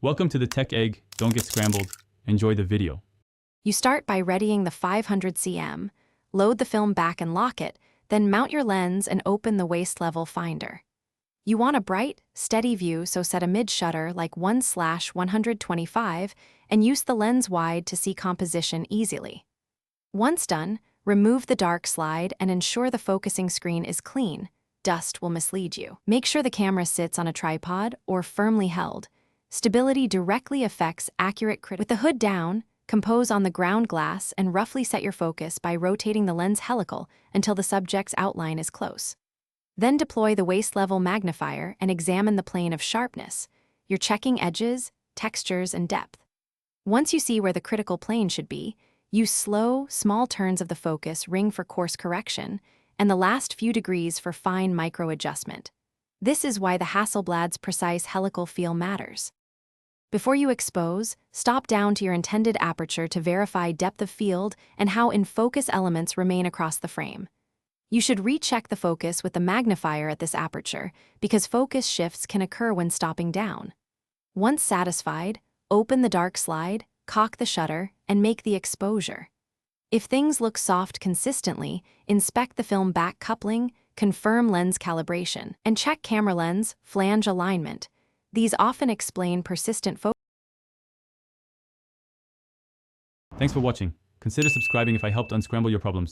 Welcome to the Tech Egg. Don't get scrambled. Enjoy the video. You start by readying the 500 cm, load the film back and lock it, then mount your lens and open the waist level finder. You want a bright, steady view, so set a mid-shutter like 1/125 and use the lens wide to see composition easily. Once done, remove the dark slide and ensure the focusing screen is clean. Dust will mislead you. Make sure the camera sits on a tripod or firmly held. Stability directly affects accurate critical. With the hood down, compose on the ground glass and roughly set your focus by rotating the lens helical until the subject's outline is close. Then deploy the waist-level magnifier and examine the plane of sharpness. You're checking edges, textures, and depth. Once you see where the critical plane should be, use slow, small turns of the focus ring for course correction and the last few degrees for fine micro-adjustment. This is why the Hasselblad's precise helical feel matters. Before you expose, stop down to your intended aperture to verify depth of field and how in-focus elements remain across the frame. You should recheck the focus with the magnifier at this aperture because focus shifts can occur when stopping down. Once satisfied, open the dark slide, cock the shutter, and make the exposure. If things look soft consistently, inspect the film back coupling, confirm lens calibration, and check camera lens, flange alignment. These often explain persistent focus. Thanks for watching. Consider subscribing if I helped unscramble your problems.